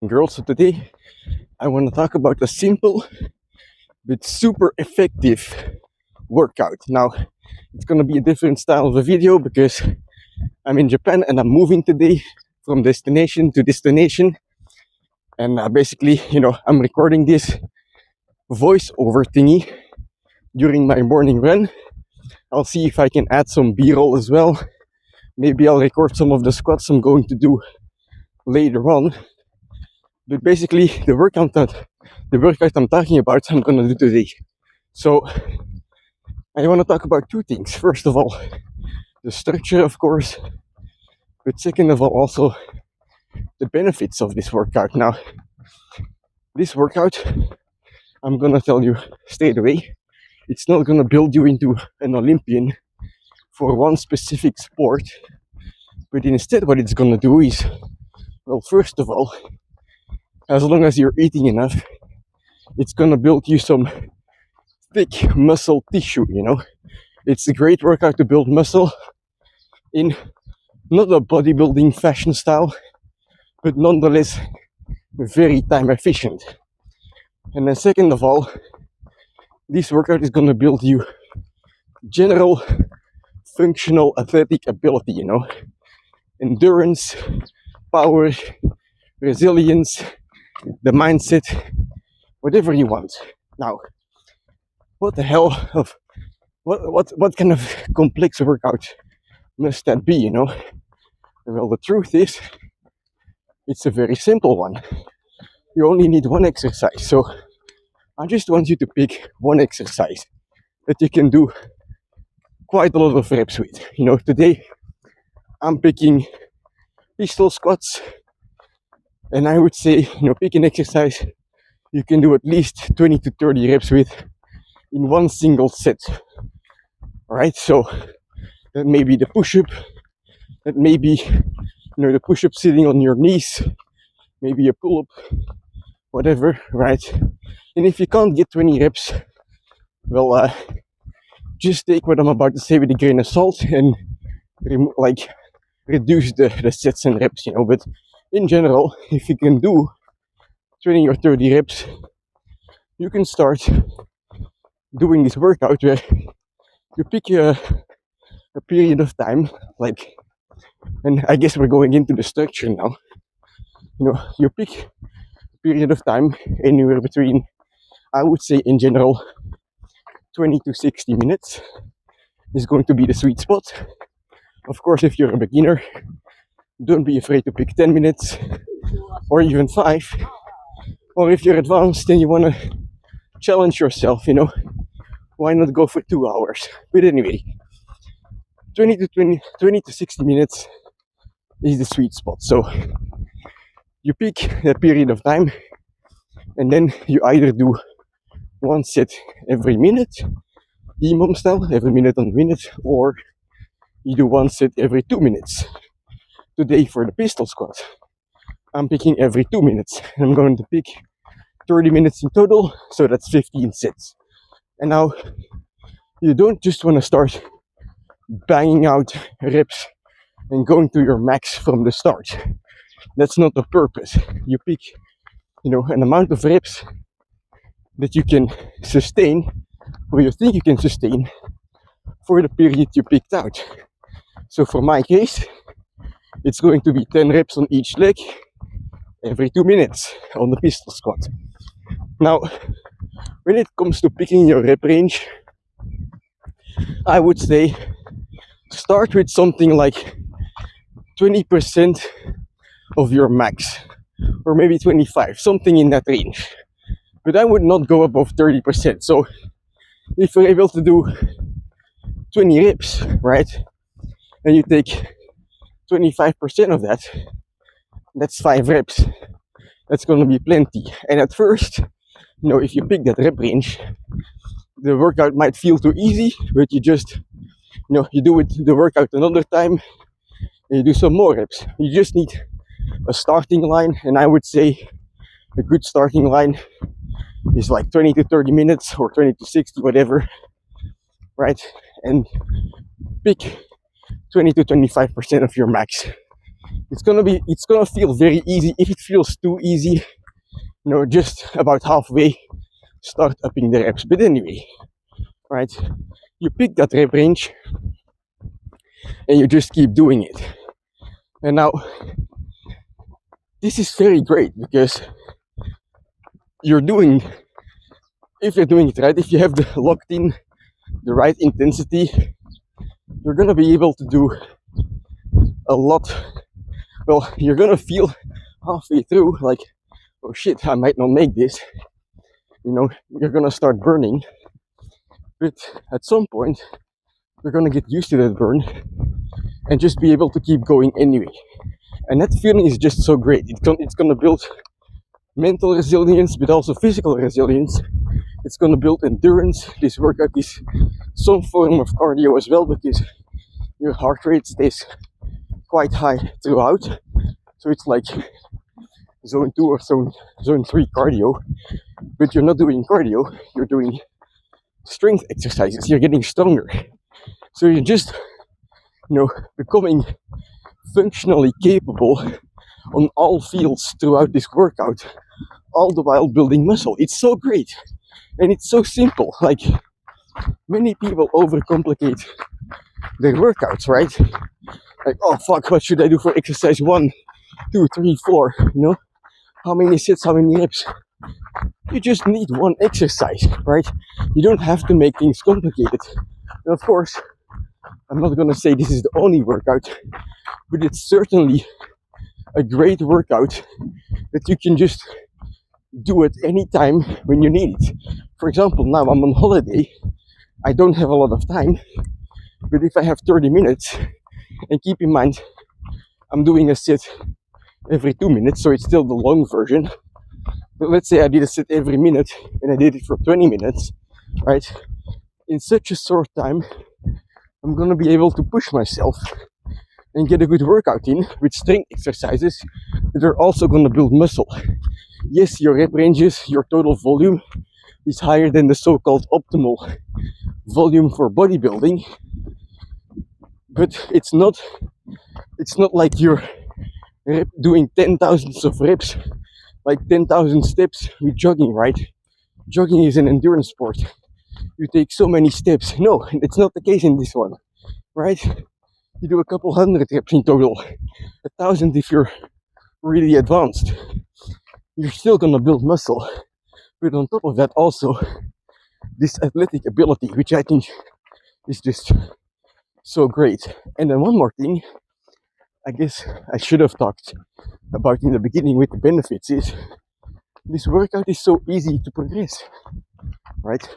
and girls. So today I want to talk about a simple but super effective workout. Now, it's going to be a different style of a video because I'm in Japan and I'm moving today from destination to destination. And basically, I'm recording this voiceover thingy during my morning run. I'll see if I can add some B-roll as well. Maybe I'll record some of the squats I'm going to do later on. But basically, the workout I'm talking about, I'm gonna do today. So I want to talk about two things. First of all, the structure, of course, but second of all, also the benefits of this workout. Now, this workout, I'm gonna tell you straight away, it's not gonna build you into an Olympian for one specific sport, but instead what it's gonna do is, well, first of all, as long as you're eating enough, it's gonna build you some thick muscle tissue, It's a great workout to build muscle in not a bodybuilding fashion style, but nonetheless very time efficient. And then second of all, this workout is gonna build you general functional athletic ability, endurance, power, resilience, the mindset, whatever you want. Now, what the hell of what kind of complex workout must that be, Well, the truth is, it's a very simple one. You only need one exercise. So I just want you to pick one exercise that you can do quite a lot of reps with. Today I'm picking pistol squats, and I would say, pick an exercise you can do at least 20 to 30 reps with in one single set. All right, so that may be the push-up, that may be, the push-up sitting on your knees, maybe a pull-up, whatever, right? And if you can't get 20 reps, well, just take what I'm about to say with a grain of salt and reduce the sets and reps, But in general, if you can do 20 or 30 reps, you can start doing this workout where you pick a period of time, and I guess we're going into the structure now. You pick a period of time anywhere between, I would say in general, 20 to 60 minutes is going to be the sweet spot. Of course, if you're a beginner, don't be afraid to pick 10 minutes or even 5. Or if you're advanced and you want to challenge yourself, why not go for 2 hours? But anyway, 20 to 60 minutes is the sweet spot. So you pick a period of time, and then you either do one set every minute, EMOM style, every minute on minute, or you do one set every 2 minutes. Today for the pistol squat, I'm picking every 2 minutes. I'm going to pick 30 minutes in total, so that's 15 sets. And now, you don't just want to start banging out reps and going to your max from the start. That's not the purpose. You pick, an amount of reps that you can sustain, or you think you can sustain, for the period you picked out. So for my case, it's going to be 10 reps on each leg every 2 minutes on the pistol squat. Now, when it comes to picking your rep range, I would say start with something like 20% of your max, or maybe 25, something in that range. But I would not go above 30%. So if you're able to do 20 reps, right, and you take 25% of that, that's 5 reps. That's going to be plenty. And at first, if you pick that rep range, the workout might feel too easy, but you just, you do the workout another time, and you do some more reps. You just need a starting line, and I would say a good starting line is like 20 to 30 minutes or 20 to 60, whatever, right? And pick 20 to 25% of your max. It's gonna feel very easy. If it feels too easy, just about halfway, start upping the reps. But anyway, right? You pick that rep range and you just keep doing it. And now, this is very great because if you're doing it right, if you have locked in the right intensity, you're gonna be able to do a lot. Well, you're gonna feel halfway through like, oh shit, I might not make this. You're gonna start burning, but at some point you're gonna get used to that burn and just be able to keep going anyway. And that feeling is just so great. It's gonna build mental resilience, but also physical resilience. It's gonna build endurance. This workout is some form of cardio as well because your heart rate stays quite high throughout. So it's like zone 2 or zone 3 cardio, but you're not doing cardio, you're doing strength exercises, you're getting stronger. So you're just, becoming functionally capable on all fields throughout this workout, all the while building muscle. It's so great and it's so simple. Like, many people overcomplicate their workouts, right? Like, oh fuck, what should I do for exercise 1, 2, 3, 4? How many sets, how many reps? You just need one exercise, right? You don't have to make things complicated. And of course, I'm not gonna say this is the only workout, but it's certainly a great workout that you can just do at any time when you need it. For example, now I'm on holiday, I don't have a lot of time, but if I have 30 minutes, and keep in mind, I'm doing a set every 2 minutes, so it's still the long version. But let's say I did a set every minute and I did it for 20 minutes, right? In such a short time, I'm gonna be able to push myself and get a good workout in with strength exercises that are also gonna build muscle. Yes, your rep ranges, your total volume is higher than the so-called optimal volume for bodybuilding, but it's not like you're doing 10,000s of reps, like 10,000 steps with jogging, right? Jogging is an endurance sport. You take so many steps. No, it's not the case in this one, right? You do a couple hundred reps in total, 1,000 if you're really advanced. You're still gonna build muscle, but on top of that also this athletic ability, which I think is just so great. And then one more thing, I guess I should have talked about in the beginning with the benefits, is this workout is so easy to progress, right?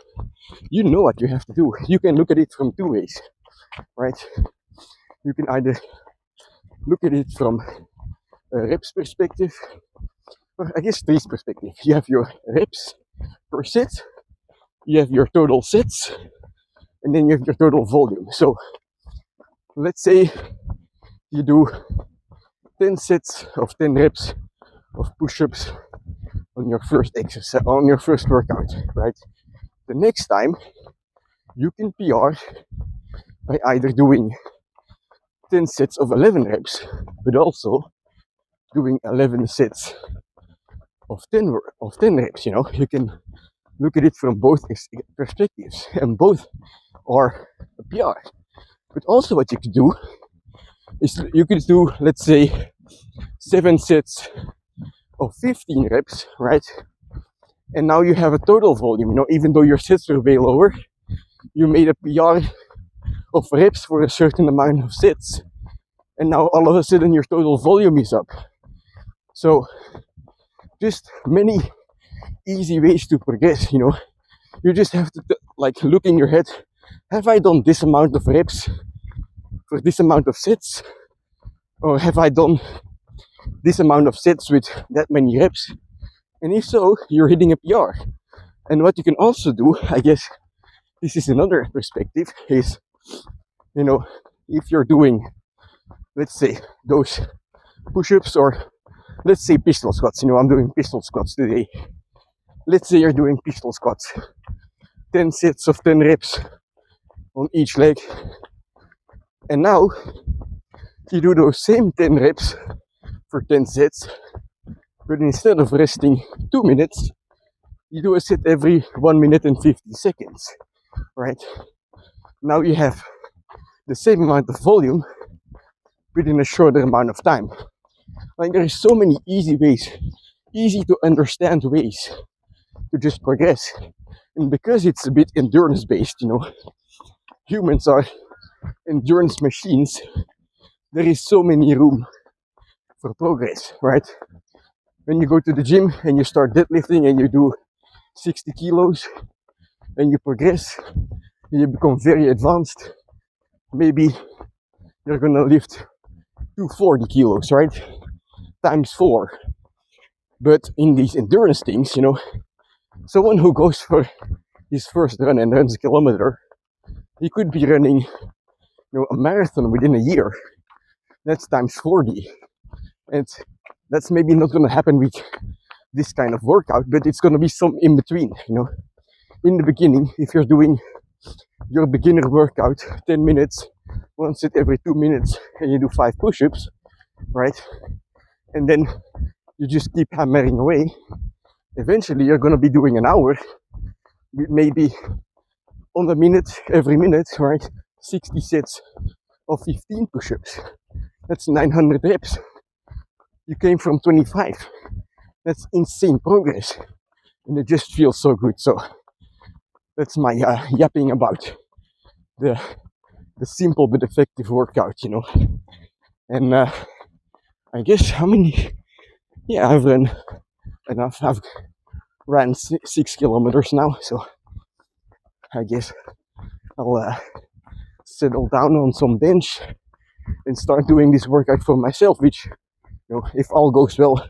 You know what you have to do. You can look at it from 2 ways, right? You can either look at it from a reps perspective, or I guess 3 perspective. You have your reps per set, you have your total sets, and then you have your total volume. So let's say you do 10 sets of 10 reps of push-ups on your first exercise, on your first workout, right? The next time you can PR by either doing 10 sets of 11 reps, but also doing 11 sets of 10 reps. You can look at it from both perspectives, and both are a PR. But also what you could do is you could do, let's say, 7 sets of 15 reps, right? And now you have a total volume, even though your sets were way lower, you made a PR of reps for a certain amount of sets, and now all of a sudden your total volume is up. So just many easy ways to progress. You just have to look in your head, have I done this amount of reps for this amount of sets, or have I done this amount of sets with that many reps? And if so, you're hitting a PR. And what you can also do, I guess this is another perspective, is if you're doing, let's say, those push-ups, or let's say pistol squats. I'm doing pistol squats today. Let's say you're doing pistol squats, 10 sets of 10 reps on each leg. And now, you do those same 10 reps for 10 sets, but instead of resting 2 minutes, you do a set every 1 minute and 50 seconds, right? Now you have the same amount of volume within a shorter amount of time. Like, there is so many easy ways, easy to understand ways to just progress. And because it's a bit endurance based, you know, humans are endurance machines, there is so many room for progress, right? When you go to the gym and you start deadlifting and you do 60 kilos and you progress, you become very advanced, maybe you're gonna lift 240 kilos, right? Times 4. But in these endurance things, you know, someone who goes for his first run and runs a kilometer, he could be running, you know, a marathon within a year. That's times 40. And that's maybe not gonna happen with this kind of workout, but it's gonna be some in between, you know. In the beginning, if you're doing your beginner workout, 10 minutes, one set every 2 minutes, and you do 5 push-ups, right? And then you just keep hammering away. Eventually, you're gonna be doing an hour, maybe on a minute, every minute, right? 60 sets of 15 push-ups. That's 900 reps. You came from 25. That's insane progress. And it just feels so good. So that's my yapping about the simple but effective workout, you know. And I guess how many? Yeah, I've run enough. I've ran 6 kilometers now, so I guess I'll settle down on some bench and start doing this workout for myself, which, you know, if all goes well,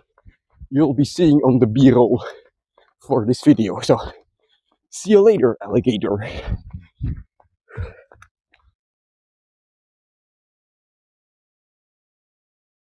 you'll be seeing on the B-roll for this video. So see you later, alligator.